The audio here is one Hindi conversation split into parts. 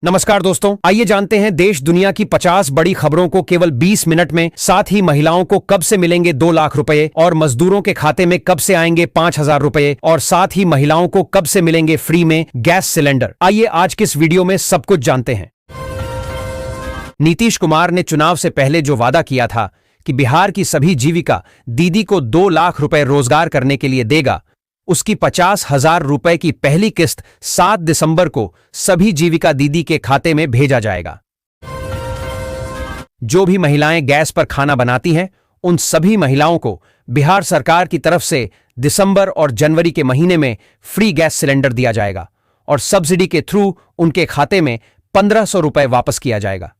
नमस्कार दोस्तों, आइए जानते हैं देश दुनिया की 50 बड़ी खबरों को केवल 20 मिनट में। साथ ही महिलाओं को कब से मिलेंगे 2 लाख रुपए और मजदूरों के खाते में कब से आएंगे 5,000 रुपए और साथ ही महिलाओं को कब से मिलेंगे फ्री में गैस सिलेंडर। आइए आज के इस वीडियो में सब कुछ जानते हैं। नीतीश कुमार ने चुनाव से पहले जो वादा किया था कि बिहार की सभी जीविका दीदी को 2 लाख रुपए रोजगार करने के लिए देगा, उसकी 50,000 रुपए की पहली किस्त 7 दिसंबर को सभी जीविका दीदी के खाते में भेजा जाएगा। जो भी महिलाएं गैस पर खाना बनाती हैं, उन सभी महिलाओं को बिहार सरकार की तरफ से दिसंबर और जनवरी के महीने में फ्री गैस सिलेंडर दिया जाएगा और सब्सिडी के थ्रू उनके खाते में 1,500 रुपए वापस किया जाएगा।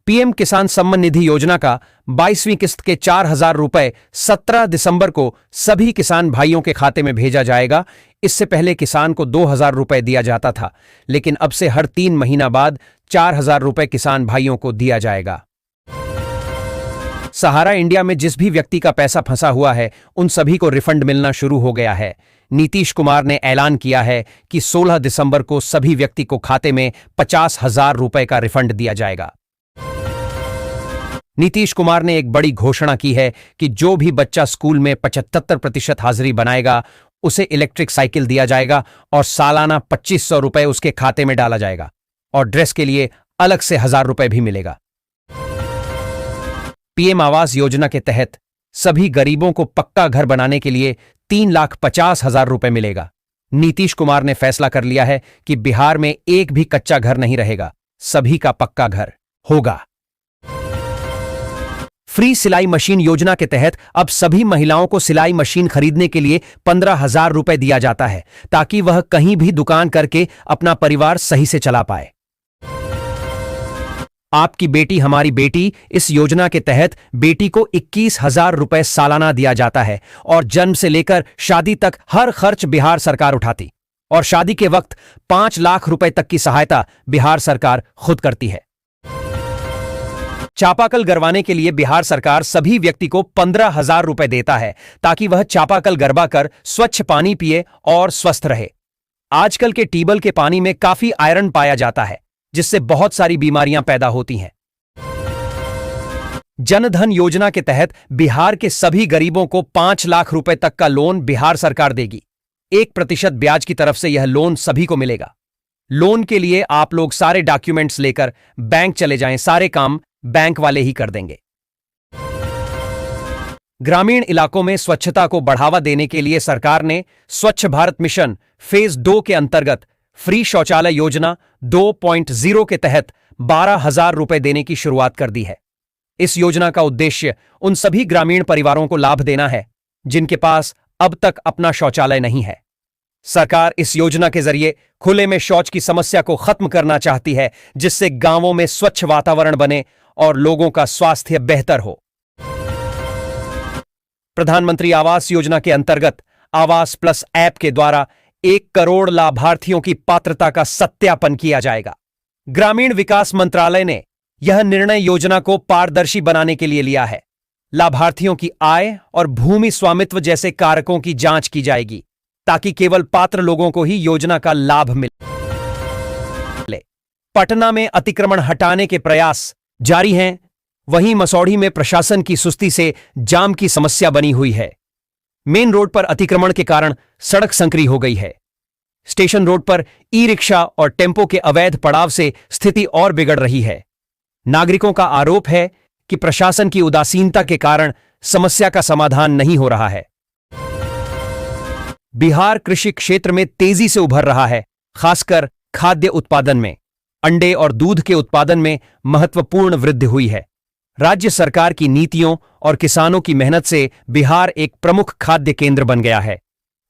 पीएम किसान सम्मान निधि योजना का 22वीं किस्त के 4,000 रुपए 17 दिसंबर को सभी किसान भाइयों के खाते में भेजा जाएगा। इससे पहले किसान को 2,000 रुपए दिया जाता था, लेकिन अब से हर 3 महीना बाद 4,000 रुपए किसान भाइयों को दिया जाएगा। सहारा इंडिया में जिस भी व्यक्ति का पैसा फंसा हुआ है, उन सभी को रिफंड मिलना शुरू हो गया है। नीतीश कुमार ने ऐलान किया है कि 16 दिसंबर को सभी व्यक्ति को खाते में 50,000 रुपए का रिफंड दिया जाएगा। नीतीश कुमार ने एक बड़ी घोषणा की है कि जो भी बच्चा स्कूल में 75% हाजिरी बनाएगा, उसे इलेक्ट्रिक साइकिल दिया जाएगा और सालाना 2,500 रुपए उसके खाते में डाला जाएगा और ड्रेस के लिए अलग से 1,000 रुपए भी मिलेगा। पीएम आवास योजना के तहत सभी गरीबों को पक्का घर बनाने के लिए 3,50,000 रुपए मिलेगा। नीतीश कुमार ने फैसला कर लिया है कि बिहार में एक भी कच्चा घर नहीं रहेगा, सभी का पक्का घर होगा। फ्री सिलाई मशीन योजना के तहत अब सभी महिलाओं को सिलाई मशीन खरीदने के लिए 15,000 रुपए दिया जाता है, ताकि वह कहीं भी दुकान करके अपना परिवार सही से चला पाए। आपकी बेटी हमारी बेटी इस योजना के तहत बेटी को 21,000 रुपए सालाना दिया जाता है और जन्म से लेकर शादी तक हर खर्च बिहार सरकार उठाती और शादी के वक्त 5 लाख रुपए तक की सहायता बिहार सरकार खुद करती है। चापाकल गरवाने के लिए बिहार सरकार सभी व्यक्ति को 15,000 रुपए देता है, ताकि वह चापाकल गरबा कर स्वच्छ पानी पिए और स्वस्थ रहे। आजकल के ट्यूबवेल के पानी में काफी आयरन पाया जाता है, जिससे बहुत सारी बीमारियां पैदा होती हैं। जनधन योजना के तहत बिहार के सभी गरीबों को 5 लाख रुपए तक का लोन बिहार सरकार देगी। 1% ब्याज की तरफ से यह लोन सभी को मिलेगा। लोन के लिए आप लोग सारे डॉक्यूमेंट्स लेकर बैंक चले जाएं, सारे काम बैंक वाले ही कर देंगे। ग्रामीण इलाकों में स्वच्छता को बढ़ावा देने के लिए सरकार ने स्वच्छ भारत मिशन फेज 2 के अंतर्गत फ्री शौचालय योजना 2.0 के तहत 12,000 रुपए देने की शुरुआत कर दी है। इस योजना का उद्देश्य उन सभी ग्रामीण परिवारों को लाभ देना है जिनके पास अब तक अपना शौचालय नहीं है। सरकार इस योजना के जरिए खुले में शौच की समस्या को खत्म करना चाहती है, जिससे गांवों में स्वच्छ वातावरण बने और लोगों का स्वास्थ्य बेहतर हो। प्रधानमंत्री आवास योजना के अंतर्गत आवास प्लस ऐप के द्वारा 1 करोड़ लाभार्थियों की पात्रता का सत्यापन किया जाएगा। ग्रामीण विकास मंत्रालय ने यह निर्णय योजना को पारदर्शी बनाने के लिए लिया है। लाभार्थियों की आय और भूमि स्वामित्व जैसे कारकों की जांच की जाएगी, ताकि केवल पात्र लोगों को ही योजना का लाभ मिले। पटना में अतिक्रमण हटाने के प्रयास जारी हैं, वहीं मसौढ़ी में प्रशासन की सुस्ती से जाम की समस्या बनी हुई है। मेन रोड पर अतिक्रमण के कारण सड़क संकरी हो गई है। स्टेशन रोड पर ई रिक्शा और टेम्पो के अवैध पड़ाव से स्थिति और बिगड़ रही है। नागरिकों का आरोप है कि प्रशासन की उदासीनता के कारण समस्या का समाधान नहीं हो रहा है। बिहार कृषि क्षेत्र में तेजी से उभर रहा है, खासकर खाद्य उत्पादन में। अंडे और दूध के उत्पादन में महत्वपूर्ण वृद्धि हुई है। राज्य सरकार की नीतियों और किसानों की मेहनत से बिहार एक प्रमुख खाद्य केंद्र बन गया है।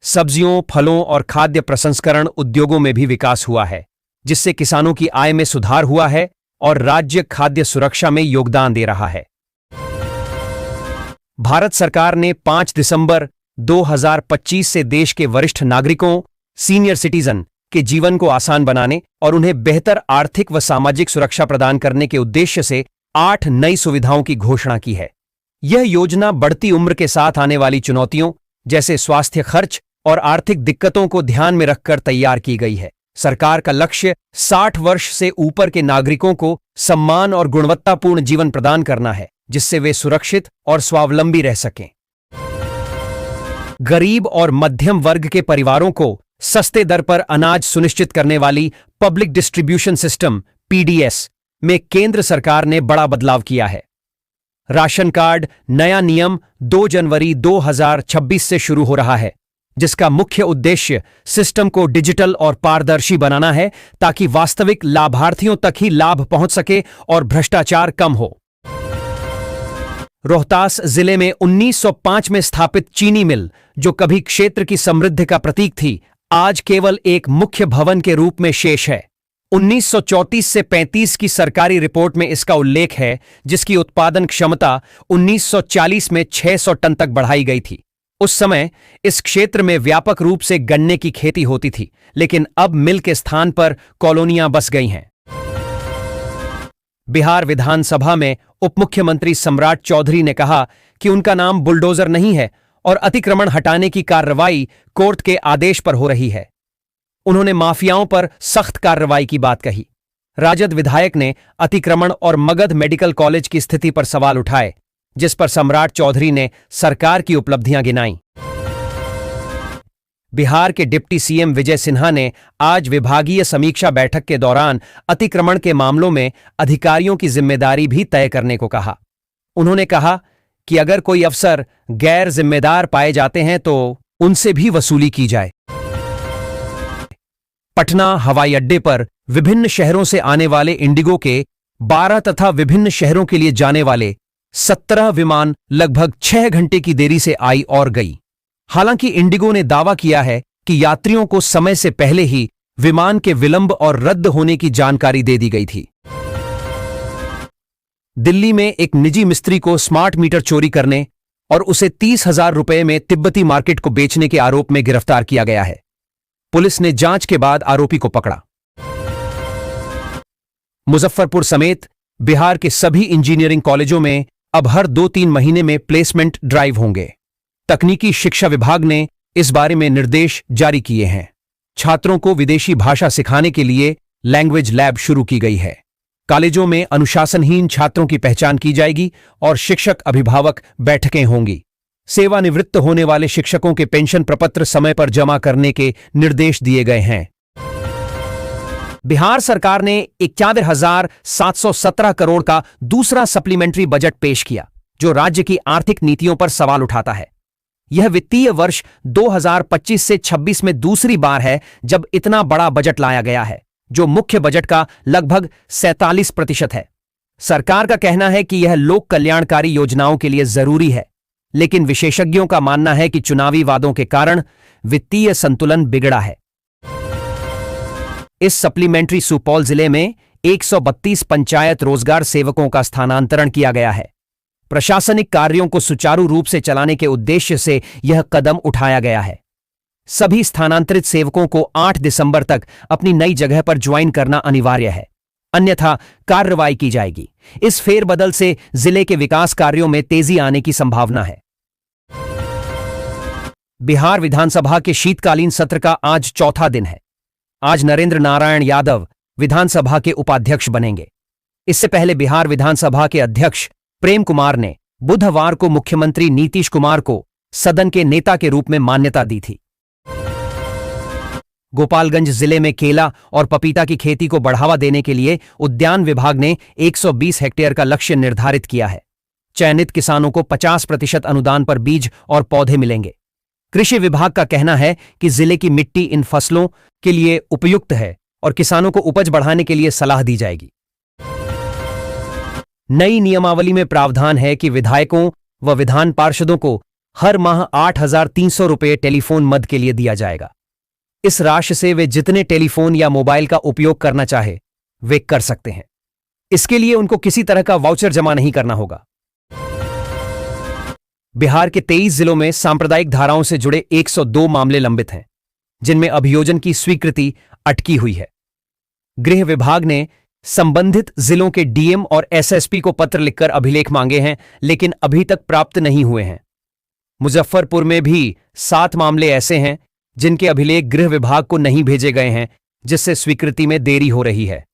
सब्जियों, फलों और खाद्य प्रसंस्करण उद्योगों में भी विकास हुआ है, जिससे किसानों की आय में सुधार हुआ है और राज्य खाद्य सुरक्षा में योगदान दे रहा है। भारत सरकार ने 5 दिसंबर 2025 से देश के वरिष्ठ नागरिकों, सीनियर सिटीजन के जीवन को आसान बनाने और उन्हें बेहतर आर्थिक व सामाजिक सुरक्षा प्रदान करने के उद्देश्य से 8 नई सुविधाओं की घोषणा की है। यह योजना बढ़ती उम्र के साथ आने वाली चुनौतियों जैसे स्वास्थ्य खर्च और आर्थिक दिक्कतों को ध्यान में रखकर तैयार की गई है। सरकार का लक्ष्य 60 वर्ष से ऊपर के नागरिकों को सम्मान और गुणवत्तापूर्ण जीवन प्रदान करना है, जिससे वे सुरक्षित और स्वावलंबी रह सकें। गरीब और मध्यम वर्ग के परिवारों को सस्ते दर पर अनाज सुनिश्चित करने वाली पब्लिक डिस्ट्रीब्यूशन सिस्टम (पीडीएस) में केंद्र सरकार ने बड़ा बदलाव किया है। राशन कार्ड नया नियम 2 जनवरी 2026 से शुरू हो रहा है, जिसका मुख्य उद्देश्य सिस्टम को डिजिटल और पारदर्शी बनाना है ताकि वास्तविक लाभार्थियों तक ही लाभ पहुंच सके और भ्रष्टाचार कम हो। रोहतास जिले में 1905 में स्थापित चीनी मिल, जो कभी क्षेत्र की समृद्धि का प्रतीक थी, आज केवल एक मुख्य भवन के रूप में शेष है। 1934 से 35 की सरकारी रिपोर्ट में इसका उल्लेख है, जिसकी उत्पादन क्षमता 1940 में 600 टन तक बढ़ाई गई थी। उस समय इस क्षेत्र में व्यापक रूप से गन्ने की खेती होती थी, लेकिन अब मिल के स्थान पर कॉलोनियां बस गई हैं। बिहार विधानसभा में उप मुख्यमंत्री सम्राट चौधरी ने कहा कि उनका नाम बुलडोजर नहीं है और अतिक्रमण हटाने की कार्रवाई कोर्ट के आदेश पर हो रही है। उन्होंने माफियाओं पर सख्त कार्रवाई की बात कही। राजद विधायक ने अतिक्रमण और मगध मेडिकल कॉलेज की स्थिति पर सवाल उठाए, जिस पर सम्राट चौधरी ने सरकार की उपलब्धियां गिनाई। बिहार के डिप्टी सीएम विजय सिन्हा ने आज विभागीय समीक्षा बैठक के दौरान अतिक्रमण के मामलों में अधिकारियों की जिम्मेदारी भी तय करने को कहा। उन्होंने कहा कि अगर कोई अफसर गैर जिम्मेदार पाए जाते हैं तो उनसे भी वसूली की जाए। पटना हवाई अड्डे पर विभिन्न शहरों से आने वाले इंडिगो के 12 तथा विभिन्न शहरों के लिए जाने वाले 17 विमान लगभग 6 घंटे की देरी से आई और गई। हालांकि इंडिगो ने दावा किया है कि यात्रियों को समय से पहले ही विमान के विलंब और रद्द होने की जानकारी दे दी गई थी। दिल्ली में एक निजी मिस्त्री को स्मार्ट मीटर चोरी करने और उसे 30,000 रुपए में तिब्बती मार्केट को बेचने के आरोप में गिरफ्तार किया गया है। पुलिस ने जांच के बाद आरोपी को पकड़ा। मुजफ्फरपुर समेत बिहार के सभी इंजीनियरिंग कॉलेजों में अब हर 2-3 महीने में प्लेसमेंट ड्राइव होंगे। तकनीकी शिक्षा विभाग ने इस बारे में निर्देश जारी किए हैं। छात्रों को विदेशी भाषा सिखाने के लिए लैंग्वेज लैब शुरू की गई है। कॉलेजों में अनुशासनहीन छात्रों की पहचान की जाएगी और शिक्षक अभिभावक बैठकें होंगी। सेवानिवृत्त होने वाले शिक्षकों के पेंशन प्रपत्र समय पर जमा करने के निर्देश दिए गए हैं। बिहार सरकार ने 51,717 करोड़ का दूसरा सप्लीमेंट्री बजट पेश किया, जो राज्य की आर्थिक नीतियों पर सवाल उठाता है। यह वित्तीय वर्ष 2025 से 26 में दूसरी बार है जब इतना बड़ा बजट लाया गया है, जो मुख्य बजट का लगभग 47% है। सरकार का कहना है कि यह लोक कल्याणकारी योजनाओं के लिए जरूरी है, लेकिन विशेषज्ञों का मानना है कि चुनावी वादों के कारण वित्तीय संतुलन बिगड़ा है। इस सप्लीमेंट्री सुपौल जिले में 132 पंचायत रोजगार सेवकों का स्थानांतरण किया गया है। प्रशासनिक कार्यों को सुचारू रूप से चलाने के उद्देश्य से यह कदम उठाया गया है। सभी स्थानांतरित सेवकों को 8 दिसंबर तक अपनी नई जगह पर ज्वाइन करना अनिवार्य है, अन्यथा कार्रवाई की जाएगी। इस फेरबदल से जिले के विकास कार्यों में तेजी आने की संभावना है। बिहार विधानसभा के शीतकालीन सत्र का आज चौथा दिन है। आज नरेंद्र नारायण यादव विधानसभा के उपाध्यक्ष बनेंगे। इससे पहले बिहार विधानसभा के अध्यक्ष प्रेम कुमार ने बुधवार को मुख्यमंत्री नीतीश कुमार को सदन के नेता के रूप में मान्यता दी थी। गोपालगंज जिले में केला और पपीता की खेती को बढ़ावा देने के लिए उद्यान विभाग ने 120 हेक्टेयर का लक्ष्य निर्धारित किया है। चयनित किसानों को 50% अनुदान पर बीज और पौधे मिलेंगे। कृषि विभाग का कहना है कि जिले की मिट्टी इन फसलों के लिए उपयुक्त है और किसानों को उपज बढ़ाने के लिए सलाह दी जाएगी। नई नियमावली में प्रावधान है कि विधायकों व विधान पार्षदों को हर माह 8,300 रुपये टेलीफोन मद के लिए दिया जाएगा। इस राशि से वे जितने टेलीफोन या मोबाइल का उपयोग करना चाहे वे कर सकते हैं। इसके लिए उनको किसी तरह का वाउचर जमा नहीं करना होगा। बिहार के 23 जिलों में सांप्रदायिक धाराओं से जुड़े 102 मामले लंबित हैं, जिनमें अभियोजन की स्वीकृति अटकी हुई है। गृह विभाग ने संबंधित जिलों के डीएम और एसएसपी को पत्र लिखकर अभिलेख मांगे हैं, लेकिन अभी तक प्राप्त नहीं हुए हैं। मुजफ्फरपुर में भी 7 मामले ऐसे हैं जिनके अभिलेख गृह विभाग को नहीं भेजे गए हैं, जिससे स्वीकृति में देरी हो रही है।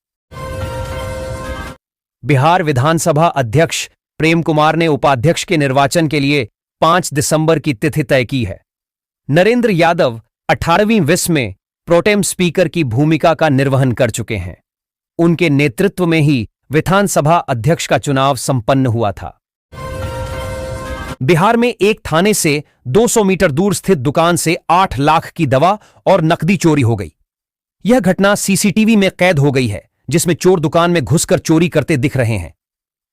बिहार विधानसभा अध्यक्ष प्रेम कुमार ने उपाध्यक्ष के निर्वाचन के लिए 5 दिसंबर की तिथि तय की है। नरेंद्र यादव 18वीं विस में प्रोटेम स्पीकर की भूमिका का निर्वहन कर चुके हैं। उनके नेतृत्व में ही विधानसभा अध्यक्ष का चुनाव संपन्न हुआ था। बिहार में एक थाने से 200 मीटर दूर स्थित दुकान से 8 लाख की दवा और नकदी चोरी हो गई। यह घटना सीसीटीवी में कैद हो गई है, जिसमें चोर दुकान में घुसकर चोरी करते दिख रहे हैं।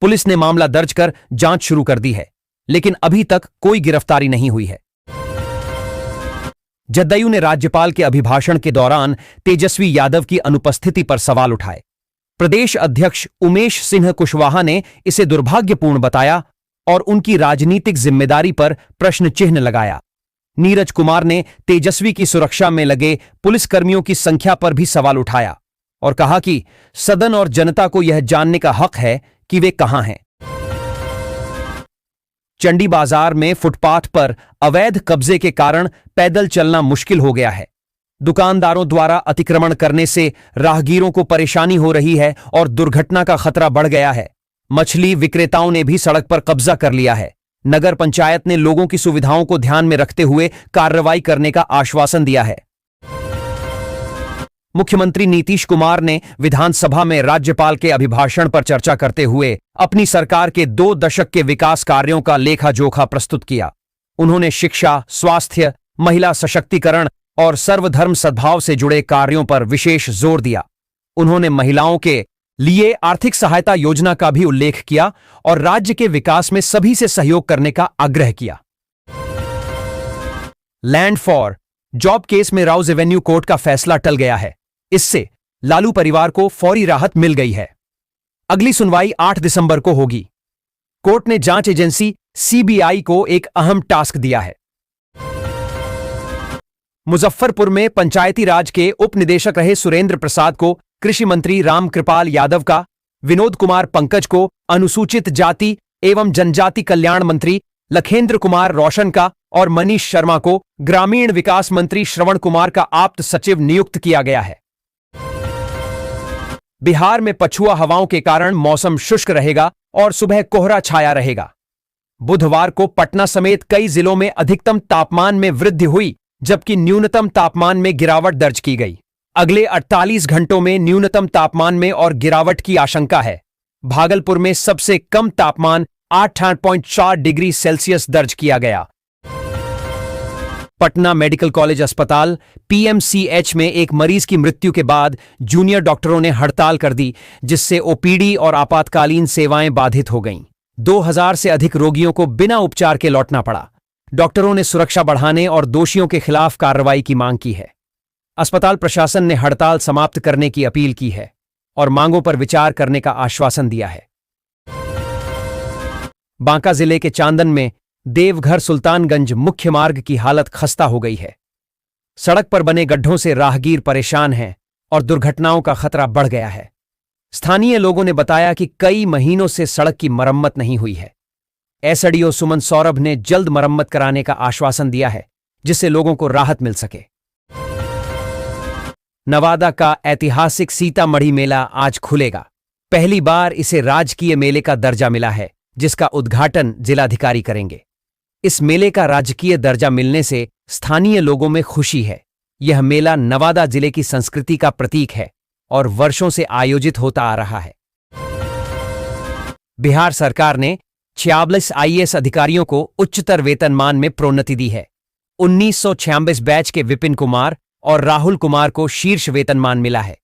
पुलिस ने मामला दर्ज कर जांच शुरू कर दी है, लेकिन अभी तक कोई गिरफ्तारी नहीं हुई है। जदयू ने राज्यपाल के अभिभाषण के दौरान तेजस्वी यादव की अनुपस्थिति पर सवाल उठाए। प्रदेश अध्यक्ष उमेश सिंह कुशवाहा ने इसे दुर्भाग्यपूर्ण बताया और उनकी राजनीतिक जिम्मेदारी पर प्रश्न चिन्ह लगाया। नीरज कुमार ने तेजस्वी की सुरक्षा में लगे पुलिसकर्मियों की संख्या पर भी सवाल उठाया और कहा कि सदन और जनता को यह जानने का हक है कि वे कहां हैं। चंडी बाजार में फुटपाथ पर अवैध कब्जे के कारण पैदल चलना मुश्किल हो गया है। दुकानदारों द्वारा अतिक्रमण करने से राहगीरों को परेशानी हो रही है और दुर्घटना का खतरा बढ़ गया है। मछली विक्रेताओं ने भी सड़क पर कब्जा कर लिया है। नगर पंचायत ने लोगों की सुविधाओं को ध्यान में रखते हुए कार्रवाई करने का आश्वासन दिया है। मुख्यमंत्री नीतीश कुमार ने विधानसभा में राज्यपाल के अभिभाषण पर चर्चा करते हुए अपनी सरकार के 2 दशक के विकास कार्यों का लेखा जोखा प्रस्तुत किया। उन्होंने शिक्षा, स्वास्थ्य, महिला सशक्तिकरण और सर्वधर्म सद्भाव से जुड़े कार्यों पर विशेष जोर दिया। उन्होंने महिलाओं के लिए आर्थिक सहायता योजना का भी उल्लेख किया और राज्य के विकास में सभी से सहयोग करने का आग्रह किया। लैंड फॉर जॉब केस में राउज एवेन्यू कोर्ट का फैसला टल गया है। इससे लालू परिवार को फौरी राहत मिल गई है। अगली सुनवाई 8 दिसंबर को होगी। कोर्ट ने जांच एजेंसी सीबीआई को एक अहम टास्क दिया है। मुजफ्फरपुर में पंचायती राज के उप निदेशक रहे सुरेंद्र प्रसाद को कृषि मंत्री रामकृपाल यादव का, विनोद कुमार पंकज को अनुसूचित जाति एवं जनजाति कल्याण मंत्री लखेंद्र कुमार रोशन का और मनीष शर्मा को ग्रामीण विकास मंत्री श्रवण कुमार का आप्त सचिव नियुक्त किया गया है। बिहार में पछुआ हवाओं के कारण मौसम शुष्क रहेगा और सुबह कोहरा छाया रहेगा। बुधवार को पटना समेत कई जिलों में अधिकतम तापमान में वृद्धि हुई, जबकि न्यूनतम तापमान में गिरावट दर्ज की गई। अगले 48 घंटों में न्यूनतम तापमान में और गिरावट की आशंका है। भागलपुर में सबसे कम तापमान 8.4 डिग्री सेल्सियस दर्ज किया गया। पटना मेडिकल कॉलेज अस्पताल पीएमसीएच में एक मरीज की मृत्यु के बाद जूनियर डॉक्टरों ने हड़ताल कर दी, जिससे ओपीडी और आपातकालीन सेवाएं बाधित हो गईं। 2000 से अधिक रोगियों को बिना उपचार के लौटना पड़ा। डॉक्टरों ने सुरक्षा बढ़ाने और दोषियों के खिलाफ कार्रवाई की मांग की है। अस्पताल प्रशासन ने हड़ताल समाप्त करने की अपील की है और मांगों पर विचार करने का आश्वासन दिया है। बांका जिले के चांदन में देवघर सुल्तानगंज मुख्य मार्ग की हालत खस्ता हो गई है। सड़क पर बने गड्ढों से राहगीर परेशान हैं और दुर्घटनाओं का खतरा बढ़ गया है। स्थानीय लोगों ने बताया कि कई महीनों से सड़क की मरम्मत नहीं हुई है। एसडीओ सुमन सौरभ ने जल्द मरम्मत कराने का आश्वासन दिया है, जिससे लोगों को राहत मिल सके। नवादा का ऐतिहासिक सीतामढ़ी मेला आज खुलेगा। पहली बार इसे राजकीय मेले का दर्जा मिला है, जिसका उद्घाटन जिलाधिकारी करेंगे। इस मेले का राजकीय दर्जा मिलने से स्थानीय लोगों में खुशी है। यह मेला नवादा जिले की संस्कृति का प्रतीक है और वर्षों से आयोजित होता आ रहा है। बिहार सरकार ने 46 आईएएस अधिकारियों को उच्चतर वेतनमान में प्रोन्नति दी है। 1996 बैच के विपिन कुमार और राहुल कुमार को शीर्ष वेतनमान मिला है।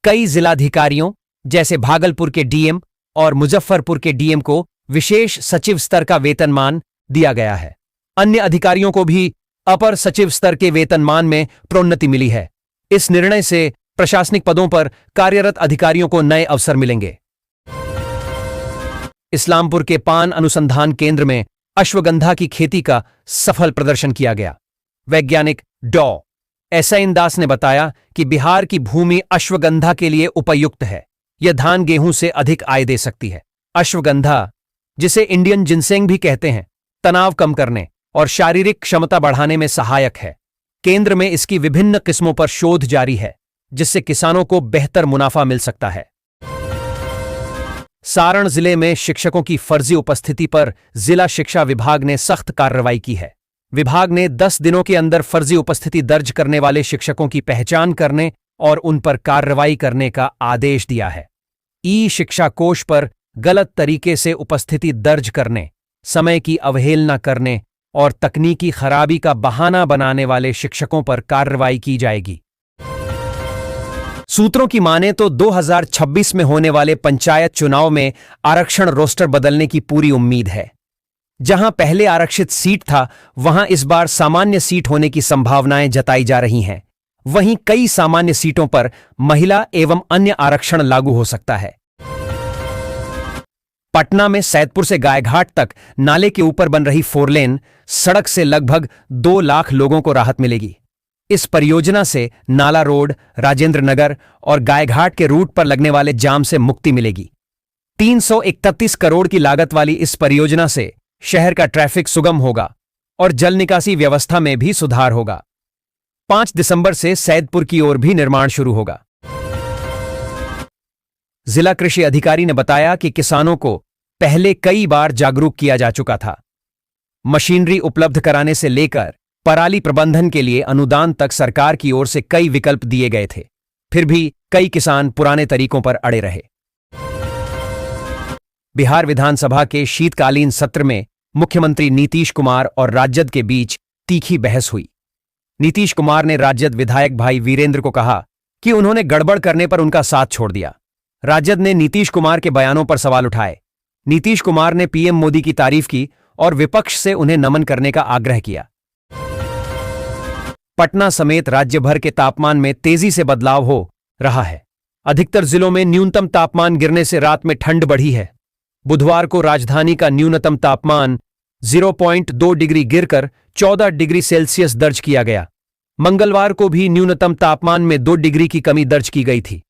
कई जिलाधिकारियों जैसे भागलपुर के डीएम और मुजफ्फरपुर के डीएम को विशेष सचिव स्तर का वेतनमान दिया गया है। अन्य अधिकारियों को भी अपर सचिव स्तर के वेतनमान में प्रोन्नति मिली है। इस निर्णय से प्रशासनिक पदों पर कार्यरत अधिकारियों को नए अवसर मिलेंगे। इस्लामपुर के पान अनुसंधान केंद्र में अश्वगंधा की खेती का सफल प्रदर्शन किया गया। वैज्ञानिक डॉ एसएन दास ने बताया कि बिहार की भूमि अश्वगंधा के लिए उपयुक्त है। यह धान गेहूं से अधिक आय दे सकती है। अश्वगंधा, जिसे इंडियन जिनसेंग भी कहते हैं, तनाव कम करने और शारीरिक क्षमता बढ़ाने में सहायक है। केंद्र में इसकी विभिन्न किस्मों पर शोध जारी है। जिससे किसानों को बेहतर मुनाफा मिल सकता है। सारण जिले में शिक्षकों की फर्जी उपस्थिति पर जिला शिक्षा विभाग ने सख्त कार्रवाई की है। विभाग ने 10 दिनों के अंदर फर्जी उपस्थिति दर्ज करने वाले शिक्षकों की पहचान करने और उन पर कार्रवाई करने का आदेश दिया है। ई शिक्षा कोष पर गलत तरीके से उपस्थिति दर्ज करने, समय की अवहेलना करने और तकनीकी खराबी का बहाना बनाने वाले शिक्षकों पर कार्रवाई की जाएगी। सूत्रों की माने तो 2026 में होने वाले पंचायत चुनाव में आरक्षण रोस्टर बदलने की पूरी उम्मीद है। जहां पहले आरक्षित सीट था, वहां इस बार सामान्य सीट होने की संभावनाएं जताई जा रही हैं। वहीं कई सामान्य सीटों पर महिला एवं अन्य आरक्षण लागू हो सकता है। पटना में सैदपुर से गायघाट तक नाले के ऊपर बन रही 4 लेन सड़क से लगभग 2 लाख लोगों को राहत मिलेगी। इस परियोजना से नाला रोड, राजेंद्र नगर और गायघाट के रूट पर लगने वाले जाम से मुक्ति मिलेगी। 331 करोड़ की लागत वाली इस परियोजना से शहर का ट्रैफिक सुगम होगा और जल निकासी व्यवस्था में भी सुधार होगा। 5 दिसंबर से सैदपुर की ओर भी निर्माण शुरू होगा। जिला कृषि अधिकारी ने बताया कि किसानों को पहले कई बार जागरूक किया जा चुका था। मशीनरी उपलब्ध कराने से लेकर पराली प्रबंधन के लिए अनुदान तक सरकार की ओर से कई विकल्प दिए गए थे। फिर भी कई किसान पुराने तरीकों पर अड़े रहे। बिहार विधानसभा के शीतकालीन सत्र में मुख्यमंत्री नीतीश कुमार और राजद के बीच तीखी बहस हुई। नीतीश कुमार ने राजद विधायक भाई वीरेंद्र को कहा कि उन्होंने गड़बड़ करने पर उनका साथ छोड़ दिया। राजद ने नीतीश कुमार के बयानों पर सवाल उठाए। नीतीश कुमार ने पीएम मोदी की तारीफ की और विपक्ष से उन्हें नमन करने का आग्रह किया। पटना समेत राज्य भर के तापमान में तेजी से बदलाव हो रहा है। अधिकतर जिलों में न्यूनतम तापमान गिरने से रात में ठंड बढ़ी है। बुधवार को राजधानी का न्यूनतम तापमान 0.2 डिग्री गिरकर 14 डिग्री सेल्सियस दर्ज किया गया। मंगलवार को भी न्यूनतम तापमान में 2 डिग्री की कमी दर्ज की गई थी।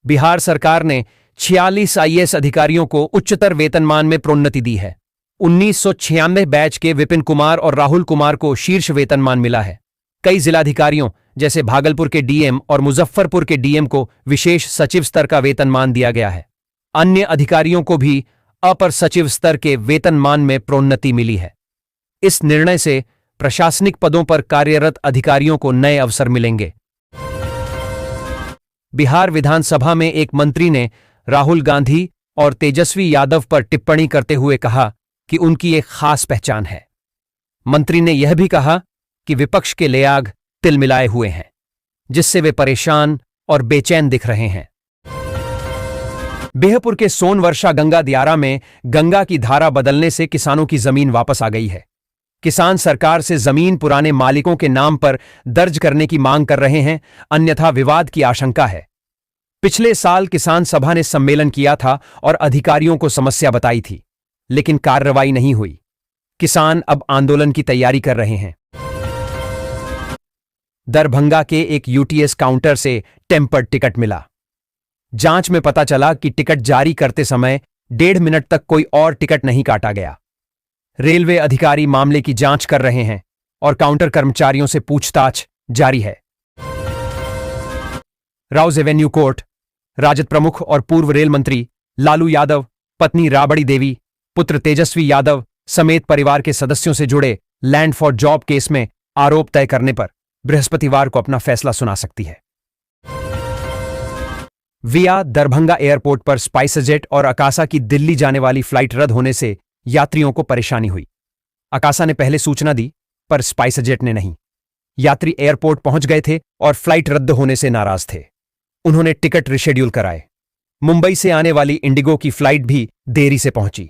बिहार सरकार ने 46 आईएएस अधिकारियों को उच्चतर वेतनमान में प्रोन्नति दी है। 1996 बैच के विपिन कुमार और राहुल कुमार को शीर्ष वेतनमान मिला है। कई जिलाधिकारियों जैसे भागलपुर के डीएम और मुजफ्फरपुर के डीएम को विशेष सचिव स्तर का वेतनमान दिया गया है। अन्य अधिकारियों को भी अपर सचिव स्तर के वेतनमान में प्रोन्नति मिली है। इस निर्णय से प्रशासनिक पदों पर कार्यरत अधिकारियों को नए अवसर मिलेंगे। बिहार विधानसभा में एक मंत्री ने राहुल गांधी और तेजस्वी यादव पर टिप्पणी करते हुए कहा कि उनकी एक खास पहचान है। मंत्री ने यह भी कहा कि विपक्ष के लेआग तिल मिलाए हुए हैं, जिससे वे परेशान और बेचैन दिख रहे हैं। बेहपुर के सोनवर्षा गंगा दियारा में गंगा की धारा बदलने से किसानों की जमीन वापस आ गई है। किसान सरकार से जमीन पुराने मालिकों के नाम पर दर्ज करने की मांग कर रहे हैं, अन्यथा विवाद की आशंका है। पिछले साल किसान सभा ने सम्मेलन किया था और अधिकारियों को समस्या बताई थी, लेकिन कार्रवाई नहीं हुई। किसान अब आंदोलन की तैयारी कर रहे हैं। दरभंगा के एक यूटीएस काउंटर से टेम्पर्ड टिकट मिला। जांच में पता चला कि टिकट जारी करते समय 1.5 मिनट तक कोई और टिकट नहीं काटा गया। रेलवे अधिकारी मामले की जांच कर रहे हैं और काउंटर कर्मचारियों से पूछताछ जारी है। राउज एवेन्यू कोर्ट, राजद प्रमुख और पूर्व रेल मंत्री लालू यादव, पत्नी राबड़ी देवी, पुत्र तेजस्वी यादव समेत परिवार के सदस्यों से जुड़े लैंड फॉर जॉब केस में आरोप तय करने पर बृहस्पतिवार को अपना फैसला सुना सकती है। विया दरभंगा एयरपोर्ट पर स्पाइसजेट और अकासा की दिल्ली जाने वाली फ्लाइट रद्द होने से यात्रियों को परेशानी हुई। अकासा ने पहले सूचना दी, पर स्पाइसजेट ने नहीं। यात्री एयरपोर्ट पहुंच गए थे और फ्लाइट रद्द होने से नाराज थे। उन्होंने टिकट रिशेड्यूल कराए। मुंबई से आने वाली इंडिगो की फ्लाइट भी देरी से पहुंची।